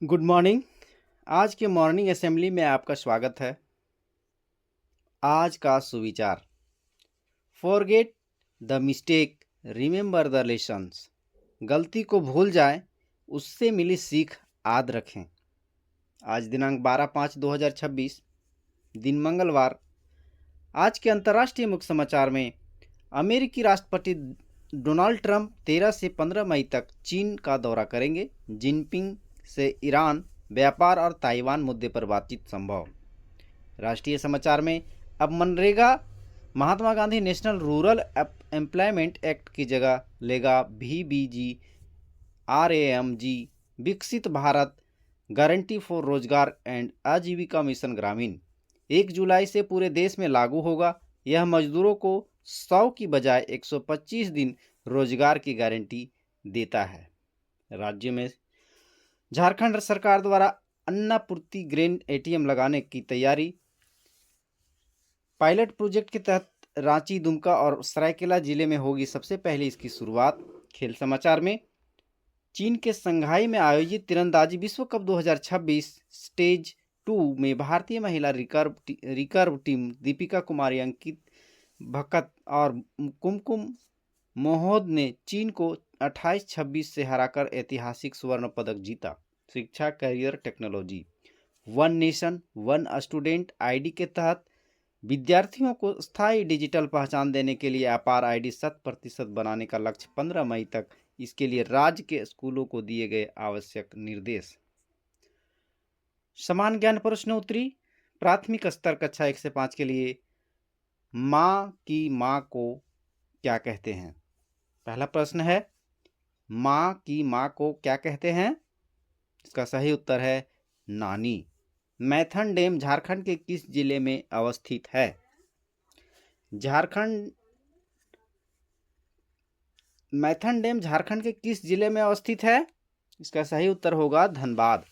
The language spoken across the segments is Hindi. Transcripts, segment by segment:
Good morning. आज के मॉर्निंग असेंबली में आपका स्वागत है। आज का सुविचार, forget the mistake, remember the lessons. गलती को भूल जाएं, उससे मिली सीख याद रखें। आज दिनांक 12/5/2026, दिन मंगलवार। आज के अंतर्राष्ट्रीय मुख्य समाचार में अमेरिकी राष्ट्रपति डोनाल्ड ट्रंप 13 से 15 मई तक चीन का दौरा करेंगे। जिनपिंग से ईरान, व्यापार और ताइवान मुद्दे पर बातचीत संभव। राष्ट्रीय समाचार में अब MNREGA, Mahatma Gandhi national rural employment act की जगह लेगा VBG RAMG, Viksit Bharat guarantee for Rozgar and Ajeevika mission Gramin 1 जुलाई से पूरे देश में लागू होगा। यह मजदूरों को 100 की बजाय 125 दिन रोजगार की गारंटी देता है। राज्य में झारखंड सरकार द्वारा अन्नपूर्ति ग्रेन ATM लगाने की तैयारी। पायलट प्रोजेक्ट के तहत रांची, दुमका और सरायकेला जिले में होगी सबसे पहले इसकी शुरुआत। खेल समाचार में चीन के संघाई में आयोजित तीरंदाजी विश्व कप 2026 स्टेज 2 में भारतीय महिला रिकर्व टीम दीपिका कुमारी, अंकित भकत और कुमकुम मोहोद ने चीन को 28-26 से हराकर ऐतिहासिक स्वर्ण पदक जीता। शिक्षा, career, technology. One nation one student ID के तहत विद्यार्थियों को स्थायी डिजिटल पहचान देने के लिए अपार ID 100% बनाने का लक्ष्य 15 मई तक। इसके लिए राज्य के स्कूलों को दिए गए आवश्यक निर्देश। समान ज्ञान प्रश्न उत्तरी प्राथमिक स्तर कक्षा 1 से 5 के लिए माँ की माँ को क्या कहते हैं। पहला प्रश्न है, माँ की माँ को क्या कहते हैं? इसका सही उत्तर है नानी। मैथन डैम झारखंड के किस जिले में अवस्थित है? मैथन डैम झारखंड के किस जिले में अवस्थित है? इसका सही उत्तर होगा धनबाद।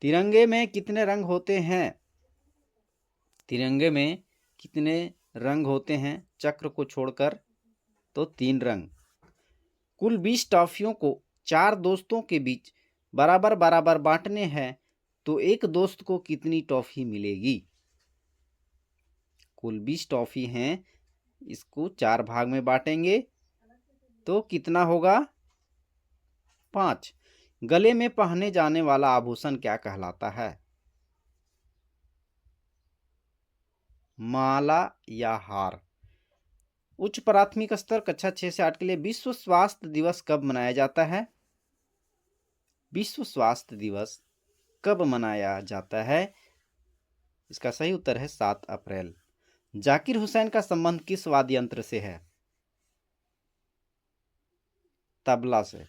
तिरंगे में कितने रंग होते हैं? तिरंगे में कितने रंग होते हैं चक्र को छोड़कर? तो 3 रंग। कुल 20 टॉफियों को 4 दोस्तों के बीच बराबर बराबर बांटने हैं तो एक दोस्त को कितनी टॉफी मिलेगी? कुल 20 टॉफी हैं, इसको 4 भाग में बांटेंगे तो कितना होगा? 5। गले में पहने जाने वाला आभूषण क्या कहलाता है? माला या हार। उच्च प्राथमिक स्तर कक्षा 6 से 8 के लिए विश्व स्वास्थ्य दिवस कब मनाया जाता है? विश्व स्वास्थ्य दिवस कब मनाया जाता है? इसका सही उत्तर है 7 अप्रैल। जाकिर हुसैन का संबंध किस वाद्य यंत्र से है? तबला से।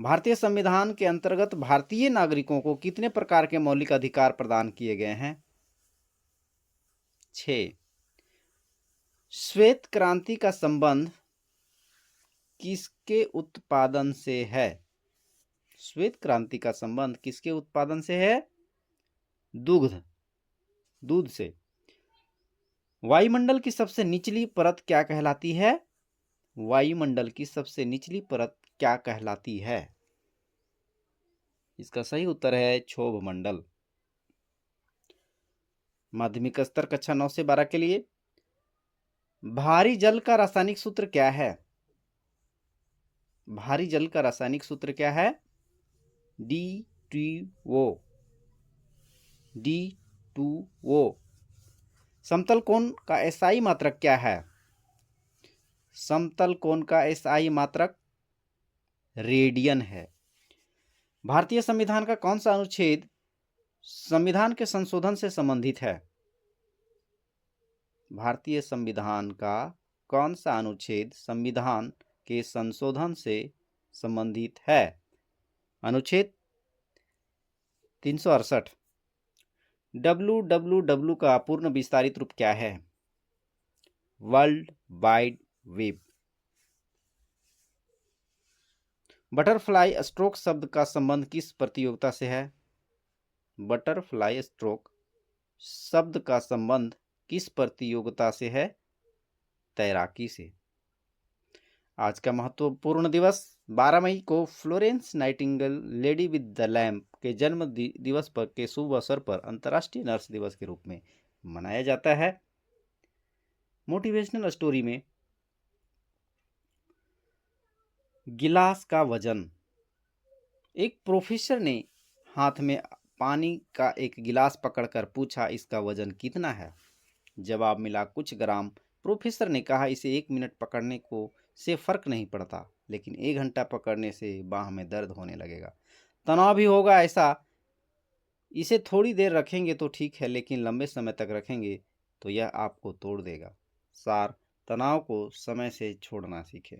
भारतीय संविधान के अंतर्गत भारतीय नागरिकों को कितने प्रकार के मौलिक अधिकार प्रदान किए गए हैं? 6। श्वेत क्रांति का संबंध किसके उत्पादन से है? श्वेत क्रांति का संबंध किसके उत्पादन से है? दूध से। वायुमंडल की सबसे निचली परत क्या कहलाती है? वायुमंडल की सबसे निचली परत क्या कहलाती है? इसका सही उत्तर है क्षोभ मंडल। माध्यमिक स्तर कक्षा 9 से 12 के लिए भारी जल का रासायनिक सूत्र क्या है? भारी जल का रासायनिक सूत्र क्या है? D2O। समतल कोण का SI मात्रक क्या है? समतल कोण का SI मात्रक रेडियन है। भारतीय संविधान का कौन सा अनुच्छेद संविधान के संशोधन से संबंधित है? भारतीय संविधान का कौन सा अनुच्छेद संविधान के संशोधन से संबंधित है? अनुच्छेद 368। WWW का पूर्ण विस्तारित रूप क्या है? World wide web. Butterfly stroke शब्द का संबंध किस प्रतियोगिता से है? बटरफ्लाई स्ट्रोक शब्द का संबंध किस प्रतियोगिता से है? तैराकी से। आज का महत्वपूर्ण दिवस 12 मई को Florence Nightingale lady with the lamp के जन्म दिवस पर के शुभ अवसर पर अंतर्राष्ट्रीय नर्स दिवस के रूप में मनाया जाता है। मोटिवेशनल स्टोरी में गिलास का वजन। एक प्रोफेसर ने हाथ में पानी का एक गिलास पकड़कर पूछा, इसका वजन कितना है? जवाब मिला, कुछ ग्राम। प्रोफेसर ने कहा, इसे 1 मिनट पकड़ने को से फर्क नहीं पड़ता, लेकिन 1 घंटा पकड़ने से बाह में दर्द होने लगेगा, तनाव भी होगा। ऐसा इसे थोड़ी देर रखेंगे तो ठीक है, लेकिन लंबे समय तक रखेंगे तो यह आपको तोड़ देगा। सार, तनाव को समय से छोड़ना सीखें।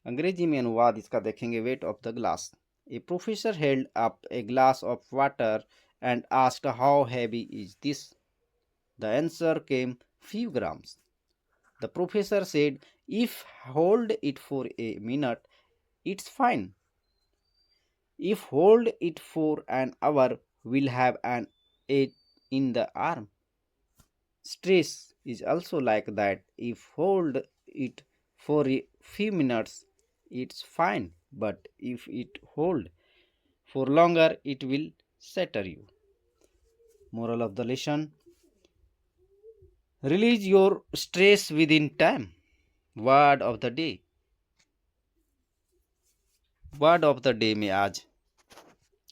अंग्रेजी में अनुवाद इसका देखेंगे। Weight of the glass. A professor held up a glass of water and asked, how heavy is this? The answer came, few grams. The professor said, if hold it for a minute, it's fine. If hold it for an hour, we'll have an ache in the arm. Stress is also like that. If hold it for a few minutes, it's fine. But if it hold for longer, it will shatter you. Moral of the lesson: release your stress within time. Word of the day. Word of the day में आज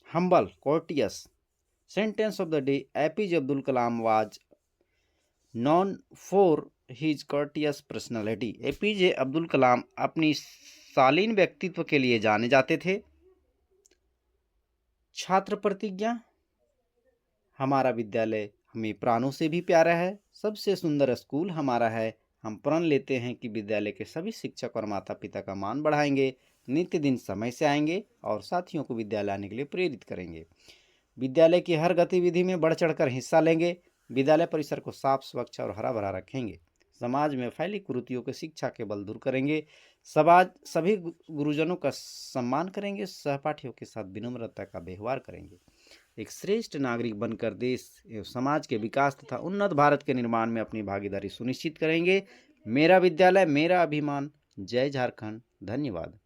humble, courteous. Sentence of the day, APJ Abdul Kalam was known for his courteous personality. APJ Abdul Kalam अपनी शालीन व्यक्तित्व के लिए जाने जाते थे। छात्र प्रतिज्ञा, हमारा विद्यालय हमें प्राणों से भी प्यारा है, सबसे सुंदर स्कूल हमारा है। हम प्रण लेते हैं कि विद्यालय के सभी शिक्षक और माता पिता का मान बढ़ाएंगे, नित्य दिन समय से आएंगे और साथियों को विद्यालय आने के लिए प्रेरित करेंगे। विद्यालय की हर गतिविधि में बढ़ चढ़कर हिस्सा लेंगे। विद्यालय परिसर को साफ, स्वच्छ और हरा भरा रखेंगे। समाज में फैली कुरीतियों को शिक्षा के बल दूर करेंगे। सभी गुरुजनों का सम्मान करेंगे। सहपाठियों के साथ विनम्रता का व्यवहार करेंगे। एक श्रेष्ठ नागरिक बनकर देश एवं समाज के विकास तथा उन्नत भारत के निर्माण में अपनी भागीदारी सुनिश्चित करेंगे। मेरा विद्यालय, मेरा अभिमान। जय झारखंड। धन्यवाद।